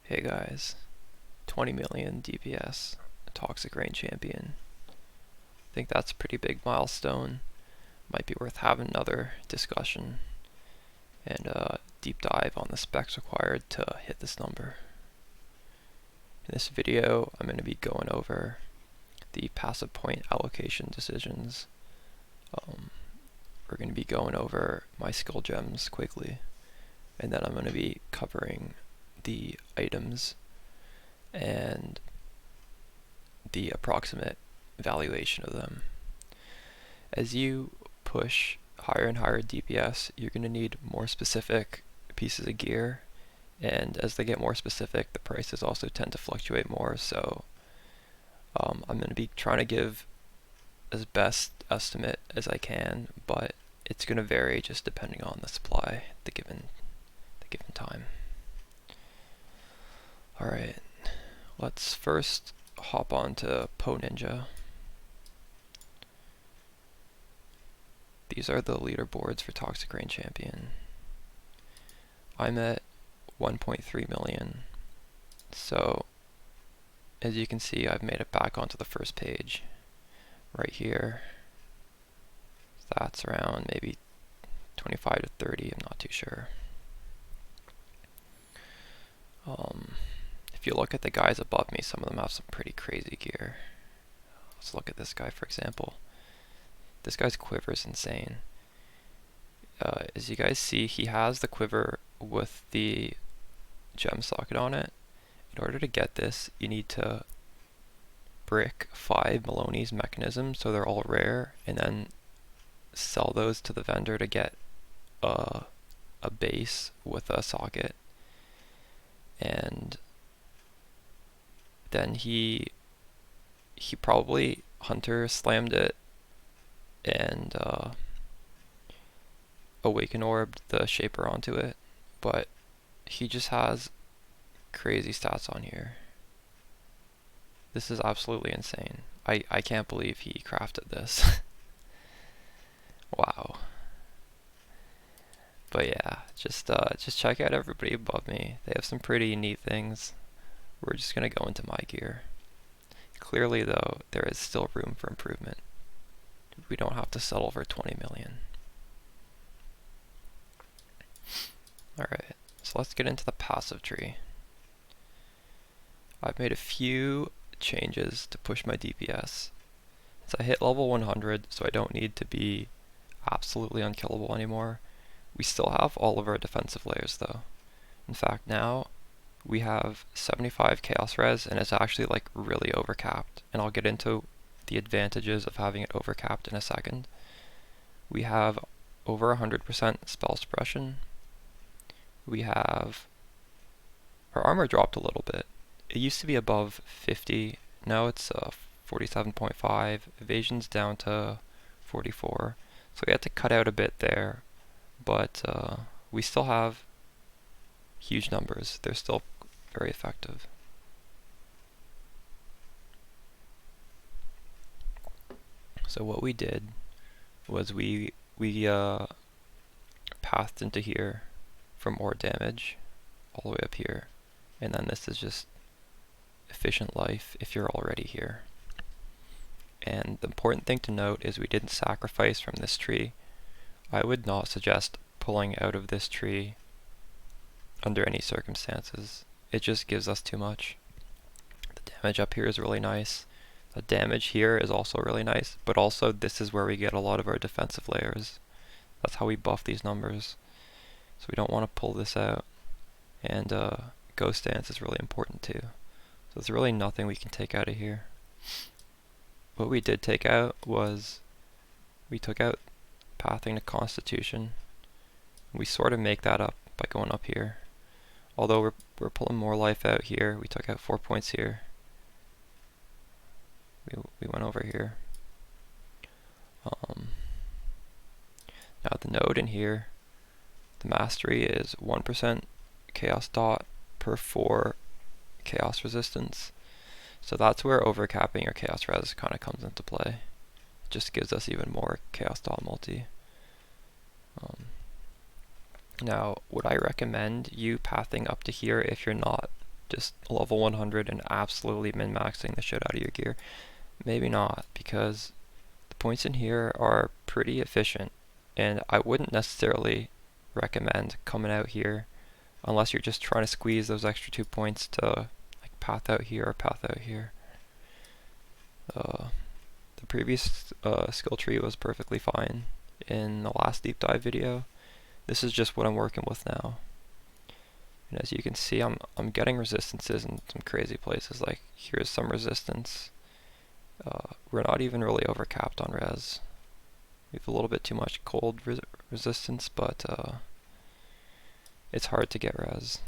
Hey guys, 20 million DPS, Toxic Rain Champion. I think that's a pretty big milestone. Might be worth having another discussion and deep dive on the specs required to hit this number. In this video, I'm going to be going over the passive point allocation decisions. We're going to be going over my skill gems quickly, and then I'm going to be covering the items and the approximate valuation of them. As you push higher and higher DPS, you're going to need more specific pieces of gear, and as they get more specific, the prices also tend to fluctuate more, so I'm going to be trying to give as best estimate as I can, but it's going to vary just depending on the supply at the given time. Alright, let's first hop on to Po Ninja. These are the leaderboards for Toxic Rain Champion. I'm at 1.3 million. So, as you can see, I've made it back onto the first page. Right here. That's around maybe 25 to 30, I'm not too sure. If you look at the guys above me, some of them have some pretty crazy gear. Let's look at this guy, for example. This guy's quiver is insane. As you guys see, he has the quiver with the gem socket on it. In order to get this, you need to brick 5 Maloney's mechanisms, so they're all rare, and then sell those to the vendor to get a base with a socket. And then he probably Hunter slammed it and Awaken Orbed the Shaper onto it, but he just has crazy stats on here. This is absolutely insane. I can't believe he crafted this. Wow. But yeah, just check out everybody above me. They have some pretty neat things. We're just gonna go into my gear. Clearly though, there is still room for improvement. We don't have to settle for 20 million. Alright, so let's get into the passive tree. I've made a few changes to push my DPS. So I hit level 100, so I don't need to be absolutely unkillable anymore. We still have all of our defensive layers though. In fact, now we have 75 chaos res, and it's actually like really overcapped, and I'll get into the advantages of having it overcapped in a second. We have over 100% spell suppression. We have our armor dropped a little bit. It used to be above 50, now it's 47.5. Evasion's down to 44, so we had to cut out a bit there, but we still have huge numbers. They're still very effective. So what we did was we pathed into here for more damage all the way up here, and then this is just efficient life if you're already here. And the important thing to note is we didn't sacrifice from this tree. I would not suggest pulling out of this tree under any circumstances. It just gives us too much. The damage up here is really nice. The damage here is also really nice, but also this is where we get a lot of our defensive layers. That's how we buff these numbers. So we don't want to pull this out. And ghost dance is really important too. So there's really nothing we can take out of here. What we did take out was we took out pathing to Constitution. We sort of make that up by going up here. Although we're pulling more life out here, we took out 4 points here. We went over here. Now the node in here, the mastery is 1% chaos dot per 4 chaos resistance. So that's where overcapping your chaos res kind of comes into play. It just gives us even more chaos dot multi. Now, would I recommend you pathing up to here if you're not just level 100 and absolutely min-maxing the shit out of your gear? Maybe not, because the points in here are pretty efficient, and I wouldn't necessarily recommend coming out here unless you're just trying to squeeze those extra 2 points to like path out here or path out here. The previous skill tree was perfectly fine in the last deep dive video. This is just what I'm working with now. And as you can see, I'm getting resistances in some crazy places. Like here's some resistance. We're not even really overcapped on res. We have a little bit too much cold resistance, but it's hard to get res.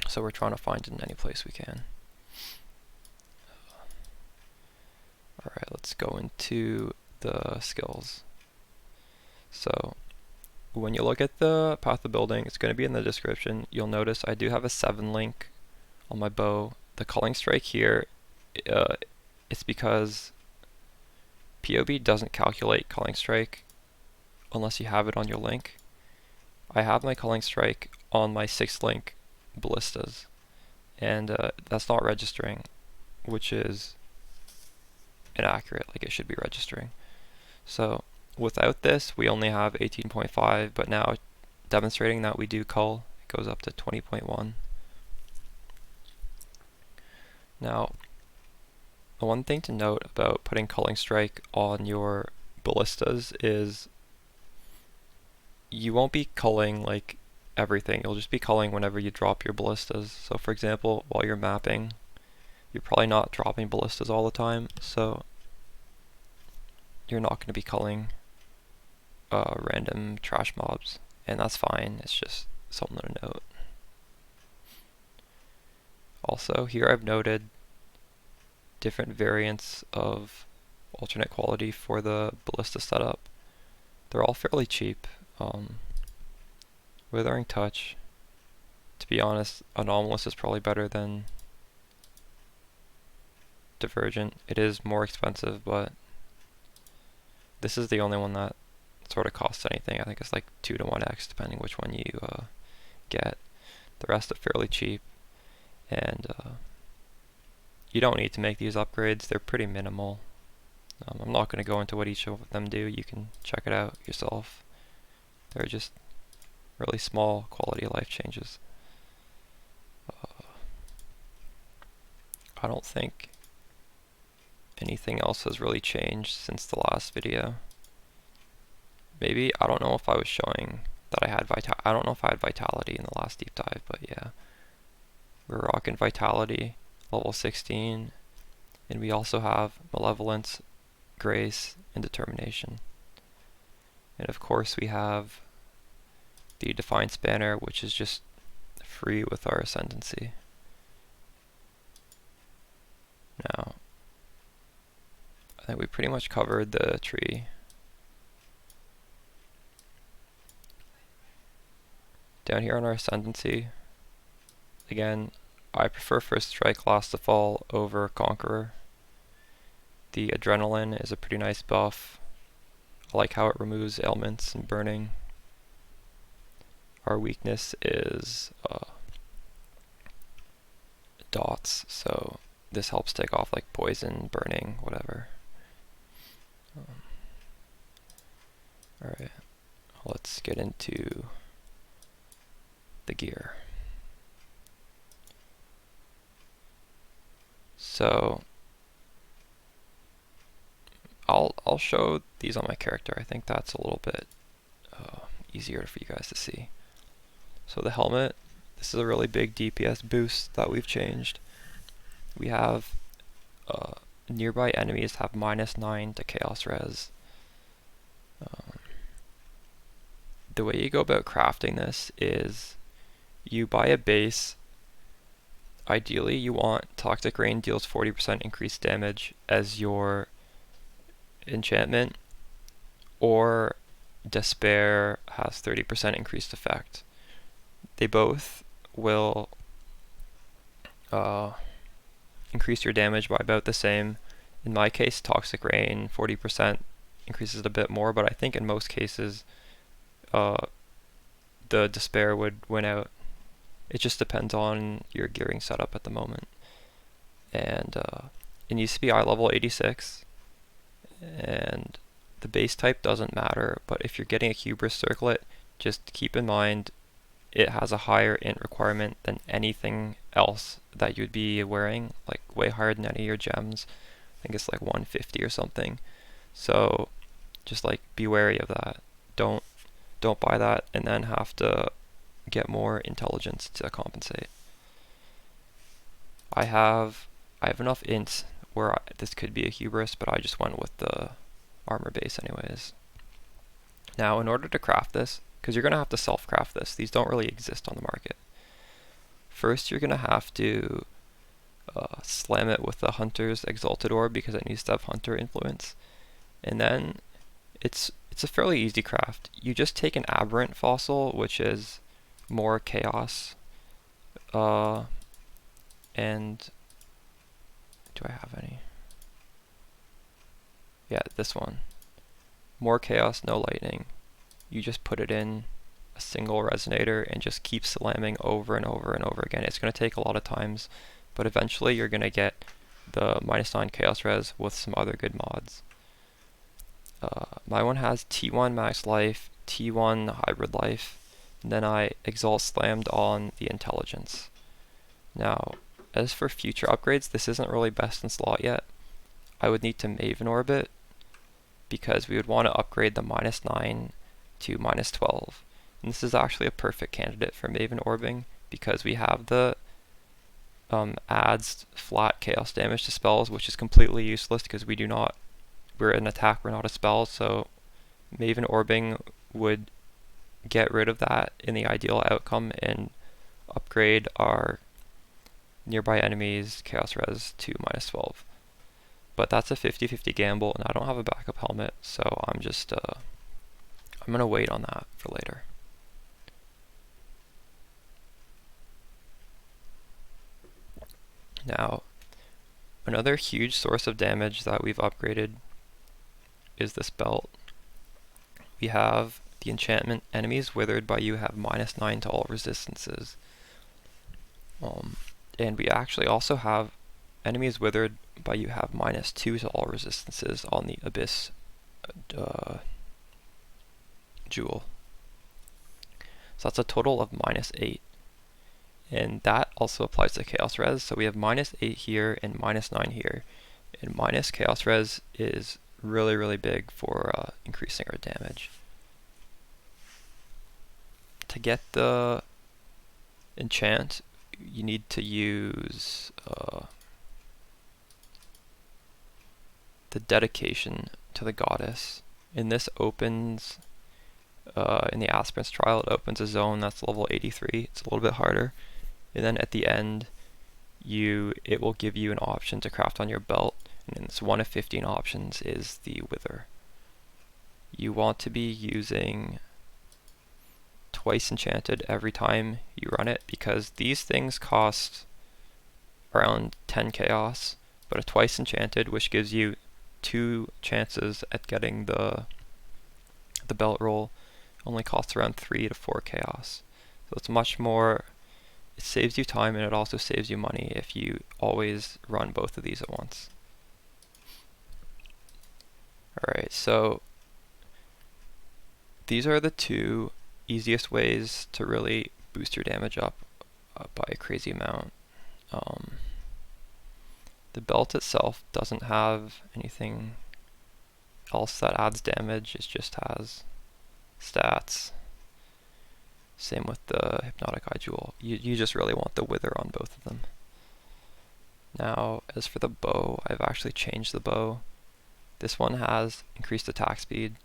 So we're trying to find it in any place we can. Alright, let's go into the skills. So when you look at the path of building, it's going to be in the description. You'll notice I do have a 7 link on my bow. The culling strike here, it's because POB doesn't calculate culling strike unless you have it on your link. I have my culling strike on my 6th link ballistas, and that's not registering, which is inaccurate. Like it should be registering. So without this, we only have 18.5, but now demonstrating that we do cull, it goes up to 20.1. Now, the one thing to note about putting culling strike on your ballistas is you won't be culling like everything. You'll just be culling whenever you drop your ballistas. So for example, while you're mapping, you're probably not dropping ballistas all the time, so you're not going to be culling random trash mobs, and that's fine. It's just something to note. Also, here I've noted different variants of alternate quality for the ballista setup. They're all fairly cheap. Withering Touch, to be honest, Anomalous is probably better than Divergent. It is more expensive, but this is the only one that sort of costs anything. I think it's like 2 to 1x depending which one you get. The rest are fairly cheap, and you don't need to make these upgrades. They're pretty minimal. I'm not going to go into what each of them do. You can check it out yourself. They're just really small quality of life changes. I don't think anything else has really changed since the last video. Maybe, I don't know if I was showing that I had I don't know if I had Vitality in the last deep dive, but yeah. We're rocking Vitality, level 16, and we also have Malevolence, Grace, and Determination. And of course we have the Defiance banner, which is just free with our Ascendancy. Now, I think we pretty much covered the tree. Down here on our Ascendancy, again, I prefer First Strike, Last to Fall over Conqueror. The Adrenaline is a pretty nice buff. I like how it removes ailments and burning. Our weakness is dots, so this helps take off like poison, burning, whatever. Alright, let's get into the gear. So I'll show these on my character. I think that's a little bit easier for you guys to see. So the helmet, this is a really big DPS boost that we've changed. We have nearby enemies have -9 to chaos res. The way you go about crafting this is you buy a base. Ideally, you want Toxic Rain deals 40% increased damage as your enchantment, or Despair has 30% increased effect. They both will increase your damage by about the same. In my case, Toxic Rain 40% increases it a bit more, but I think in most cases the Despair would win out. It just depends on your gearing setup at the moment. And it needs to be eye level 86, and the base type doesn't matter, but if you're getting a hubris circlet, just keep in mind it has a higher int requirement than anything else that you'd be wearing, like way higher than any of your gems. I think it's like 150 or something. So just like be wary of that. Don't buy that and then have to get more intelligence to compensate. I have enough ints where this could be a hubris, but I just went with the armor base anyways. Now in order to craft this, because you're going to have to self-craft this, these don't really exist on the market. First you're going to have to slam it with the Hunter's Exalted Orb because it needs to have Hunter influence. And then it's a fairly easy craft. You just take an Aberrant Fossil, which is more Chaos, and do I have any? Yeah, this one. More Chaos, no Lightning. You just put it in a single resonator and just keep slamming over and over and over again. It's going to take a lot of times, but eventually you're going to get the -9 Chaos Res with some other good mods. My one has T1 max life, T1 hybrid life, and then I Exalt slammed on the intelligence. Now, as for future upgrades, this isn't really best in slot yet. I would need to Maven Orbit because we would want to upgrade the -9 to -12. And this is actually a perfect candidate for Maven Orbing because we have the adds flat chaos damage to spells, which is completely useless because we're an attack, we're not a spell, so Maven Orbing would get rid of that in the ideal outcome and upgrade our nearby enemies chaos res to -12. But that's a 50-50 gamble, and I don't have a backup helmet, so I'm just I'm gonna wait on that for later. Now, another huge source of damage that we've upgraded is this belt. We have the enchantment enemies withered by you have -9 to all resistances. And we actually also have enemies withered by you have -2 to all resistances on the Abyss jewel. So that's a total of -8. And that also applies to Chaos Res, so we have -8 here and -9 here. And minus Chaos Res is really, really big for increasing our damage. To get the enchant, you need to use the dedication to the goddess. And this opens, in the Aspirant's Trial, it opens a zone that's level 83. It's a little bit harder. And then at the end, it will give you an option to craft on your belt. And it's one of 15 options is the Wither. You want to be using twice enchanted every time you run it because these things cost around 10 chaos, but a twice enchanted, which gives you 2 chances at getting the belt roll, only costs around 3 to 4 chaos. So it's much more, it saves you time and it also saves you money if you always run both of these at once. Alright, so these are the 2 easiest ways to really boost your damage up by a crazy amount. The belt itself doesn't have anything else that adds damage, it just has stats. Same with the Hypnotic Eye Jewel. You just really want the Wither on both of them. Now, as for the bow, I've actually changed the bow. This one has increased attack speed.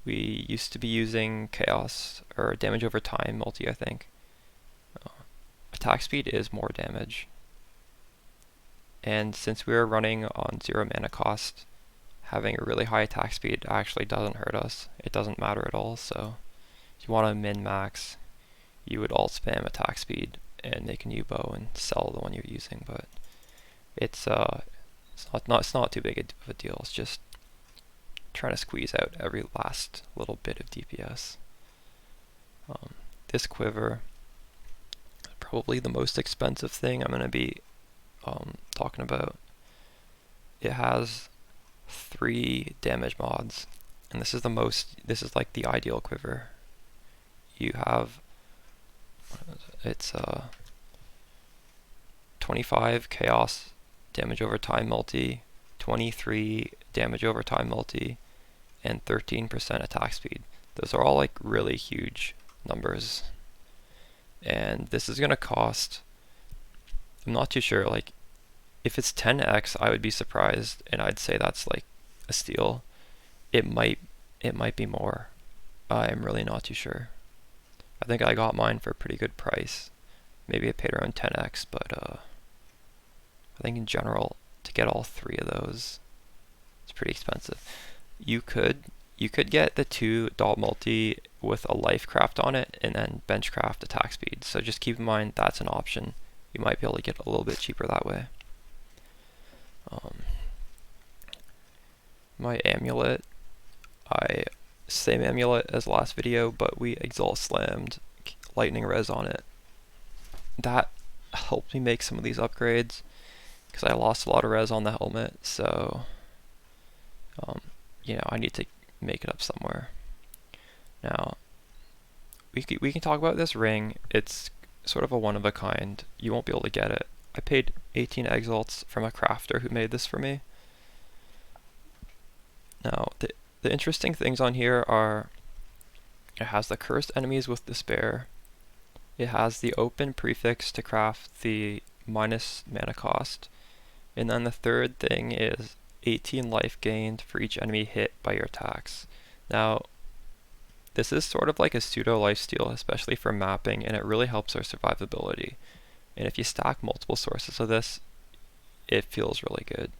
We used to be using Chaos, or damage over time multi, I think. Attack speed is more damage. And since we are running on 0 mana cost, having a really high attack speed actually doesn't hurt us. It doesn't matter at all, so if you want to min-max, you would alt spam attack speed and make a new bow and sell the one you're using, but it's not too big of a deal. It's just trying to squeeze out every last little bit of DPS. This quiver, probably the most expensive thing I'm going to be talking about. It has 3 damage mods, and this is like the ideal quiver. You have, it's 25 chaos damage over time multi, 23 damage over time multi, and 13% attack speed. Those are all like really huge numbers. And this is going to cost, I'm not too sure, like if it's 10x I would be surprised, and I'd say that's like a steal. It might be more. I'm really not too sure. I think I got mine for a pretty good price. Maybe I paid around 10x, but I think in general to get all 3 of those, it's pretty expensive. You could get the 2 dot multi with a life craft on it and then bench craft attack speed. So just keep in mind that's an option. You might be able to get a little bit cheaper that way. My amulet, same amulet as last video, but we Exile slammed lightning res on it. That helped me make some of these upgrades because I lost a lot of res on the helmet, so I need to make it up somewhere. Now we can talk about this ring. It's sort of a one of a kind. You won't be able to get it. I paid 18 exalts from a crafter who made this for me. Now the interesting things on here are it has the cursed enemies with despair. It has the open prefix to craft the minus mana cost. And then the third thing is 18 life gained for each enemy hit by your attacks. Now, this is sort of like a pseudo lifesteal, especially for mapping, and it really helps our survivability. And if you stack multiple sources of this, it feels really good.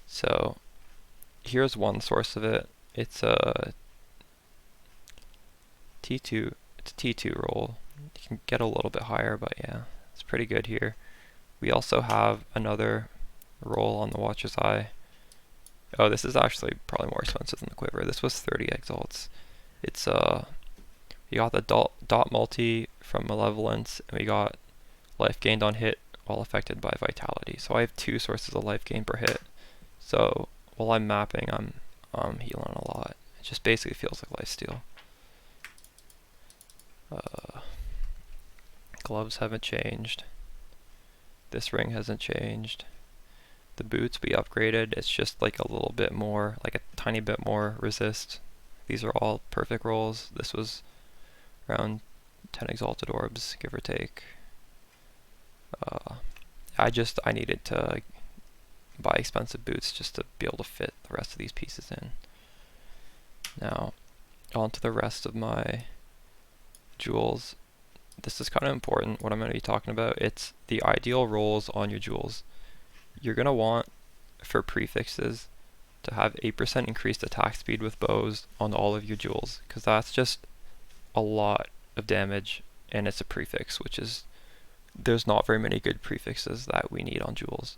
So, here's one source of it. It's a T2. It's a T2 roll. You can get a little bit higher, but yeah, it's pretty good here. We also have another roll on the Watcher's Eye. Oh, this is actually probably more expensive than the quiver. This was 30 exalts. It's we got the dot multi from Malevolence, and we got life gained on hit while affected by vitality. So I have 2 sources of life gain per hit. So while I'm mapping, I'm healing a lot. It just basically feels like lifesteal. Gloves haven't changed. This ring hasn't changed. The boots we upgraded. It's just like a little bit more, like a tiny bit more resist. These are all perfect rolls. This was around 10 exalted orbs, give or take. I needed to buy expensive boots just to be able to fit the rest of these pieces in. Now, on to the rest of my jewels. This is kind of important, what I'm going to be talking about. It's the ideal rolls on your jewels. You're going to want, for prefixes, to have 8% increased attack speed with bows on all of your jewels, because that's just a lot of damage, and it's a prefix, which is, there's not very many good prefixes that we need on jewels.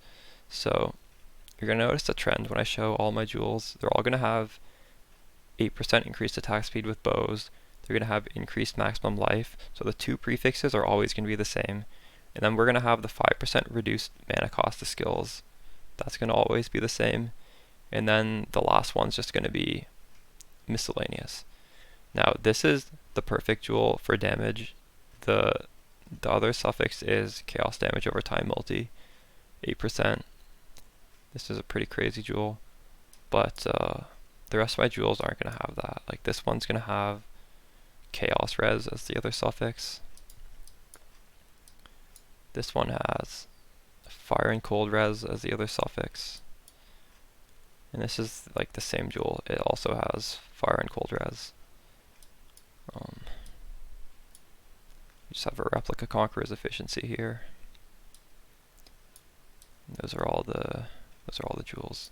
So you're going to notice a trend when I show all my jewels. They're all going to have 8% increased attack speed with bows. They're going to have increased maximum life, so the 2 prefixes are always going to be the same. And then we're going to have the 5% reduced mana cost of skills. That's going to always be the same. And then the last one's just going to be miscellaneous. Now, this is the perfect jewel for damage. The other suffix is chaos damage over time multi, 8%. This is a pretty crazy jewel, but the rest of my jewels aren't going to have that. Like this one's going to have chaos res as the other suffix. This one has fire and cold res as the other suffix. And this is like the same jewel. It also has fire and cold res. You just have a replica conqueror's efficiency here. And those are all the jewels.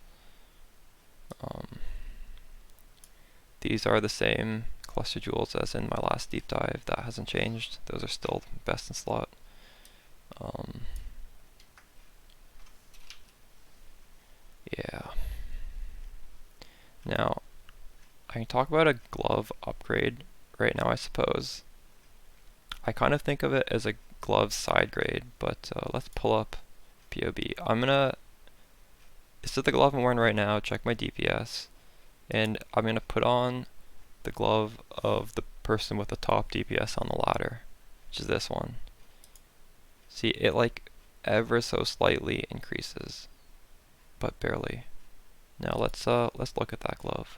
These are the same cluster jewels as in my last deep dive. That hasn't changed. Those are still best in slot. Yeah. Now, I can talk about a glove upgrade right now, I suppose. I kind of think of it as a gloves side grade, but let's pull up POB. This is the glove I'm wearing right now, check my DPS, and I'm gonna put on the glove of the person with the top DPS on the ladder, which is this one. See, it like ever so slightly increases, but barely. Now let's look at that glove.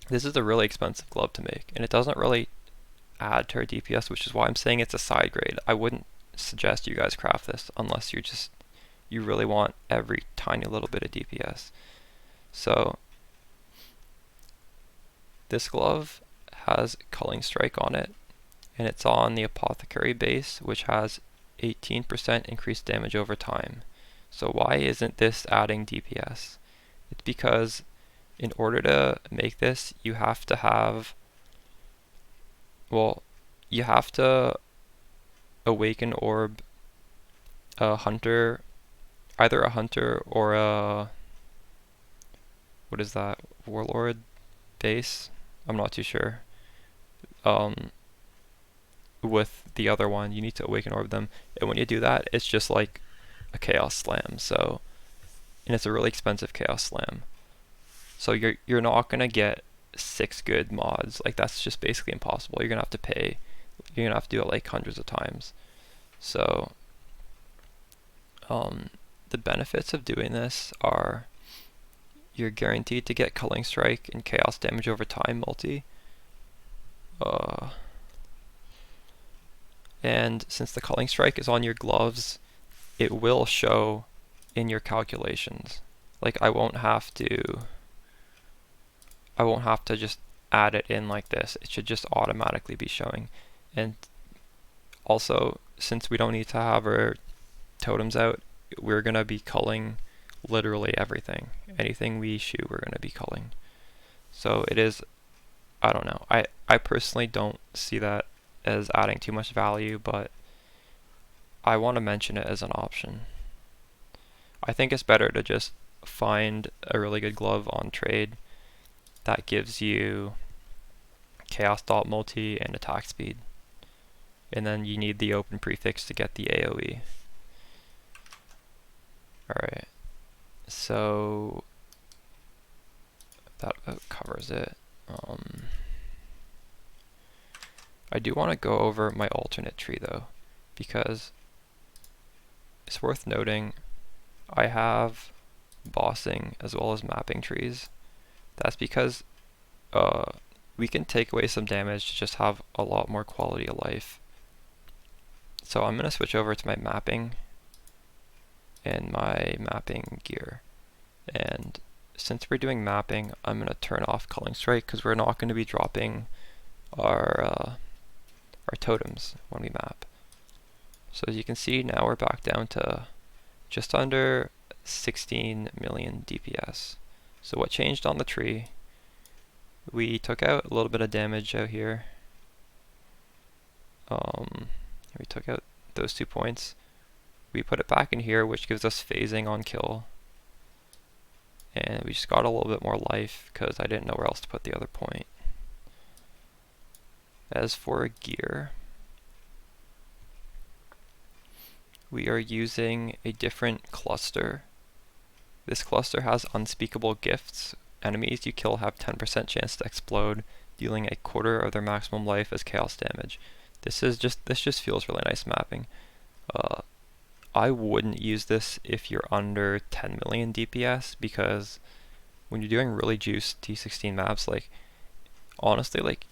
This is a really expensive glove to make, and it doesn't really add to our DPS, which is why I'm saying it's a side grade. I wouldn't suggest you guys craft this unless you really want every tiny little bit of DPS. So this glove has Culling Strike on it, and it's on the Apothecary base, which has 18% increased damage over time. So why isn't this adding DPS? It's because in order to make this, you have to have, well, you have to Awaken Orb a hunter, either a hunter or a, what is that, Warlord base? I'm not too sure. With the other one, you need to Awaken Orb them, and when you do that, it's just like a Chaos Slam. So, and it's a really expensive Chaos Slam. So you're not gonna get 6 good mods. Like, that's just basically impossible. You're gonna have to pay. You're gonna have to do it like hundreds of times. So, the benefits of doing this are you're guaranteed to get Culling Strike and Chaos Damage over time multi. And since the Culling Strike is on your gloves, it will show in your calculations. Like, I won't have to just add it in like this. It should just automatically be showing. And also, since we don't need to have our totems out, we're going to be culling literally everything. Anything we shoot, we're going to be culling. So it is, I don't know. I personally don't see that as adding too much value, but I want to mention it as an option. I think it's better to just find a really good glove on trade that gives you Chaos Dot multi and attack speed. And then you need the open prefix to get the AoE. Alright, so that about covers it. I do want to go over my alternate tree though, because it's worth noting I have bossing as well as mapping trees. That's because we can take away some damage to just have a lot more quality of life. So I'm going to switch over to my mapping and my mapping gear. And since we're doing mapping, I'm going to turn off Culling Strike because we're not going to be dropping our totems when we map. So as you can see, now we're back down to just under 16 million DPS. So what changed on the tree? We took out a little bit of damage out here. We took out those 2 points. We put it back in here, which gives us phasing on kill. And we just got a little bit more life because I didn't know where else to put the other point. As for gear, we are using a different cluster. This cluster has unspeakable gifts. Enemies you kill have 10% chance to explode, dealing a quarter of their maximum life as chaos damage. This just feels really nice mapping. I wouldn't use this if you're under 10 million DPS, because when you're doing really juiced T16 maps, like, honestly, like,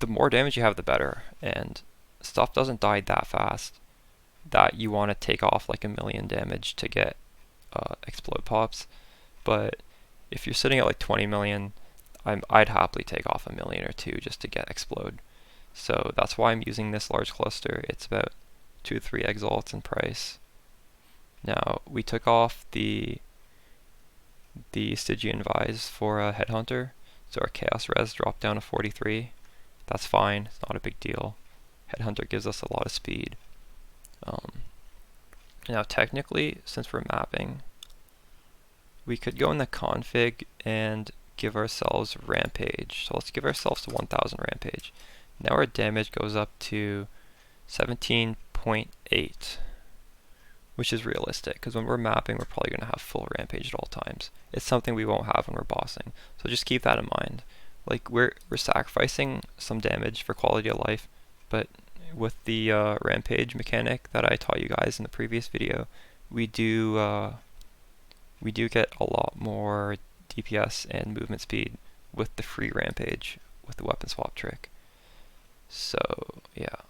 the more damage you have, the better, and stuff doesn't die that fast that you want to take off like 1 million damage to get explode pops. But if you're sitting at like 20 million, I'd happily take off 1 million or 2 just to get explode. So that's why I'm using this large cluster. It's about 2 to 3 exalts in price. Now we took off the Stygian Vise for a Headhunter, so our chaos res dropped down to 43. That's fine, it's not a big deal. Headhunter gives us a lot of speed. Now technically, since we're mapping, we could go in the config and give ourselves Rampage. So let's give ourselves 1000 Rampage. Now our damage goes up to 17.8, which is realistic, because when we're mapping, we're probably going to have full rampage at all times. It's something we won't have when we're bossing, so just keep that in mind. Like, we're sacrificing some damage for quality of life, but with the rampage mechanic that I taught you guys in the previous video, we do get a lot more DPS and movement speed with the free rampage with the weapon swap trick. So yeah.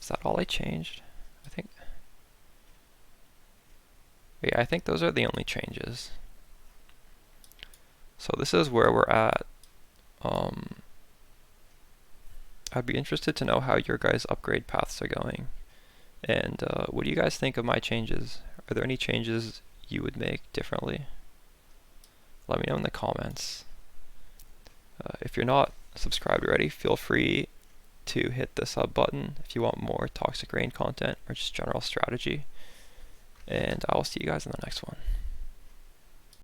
Is that all I changed? I think those are the only changes. So this is where we're at. I'd be interested to know how your guys' upgrade paths are going. And what do you guys think of my changes? Are there any changes you would make differently? Let me know in the comments. If you're not subscribed already, feel free to hit the sub button if you want more Toxic Rain content or just general strategy. And I will see you guys in the next one.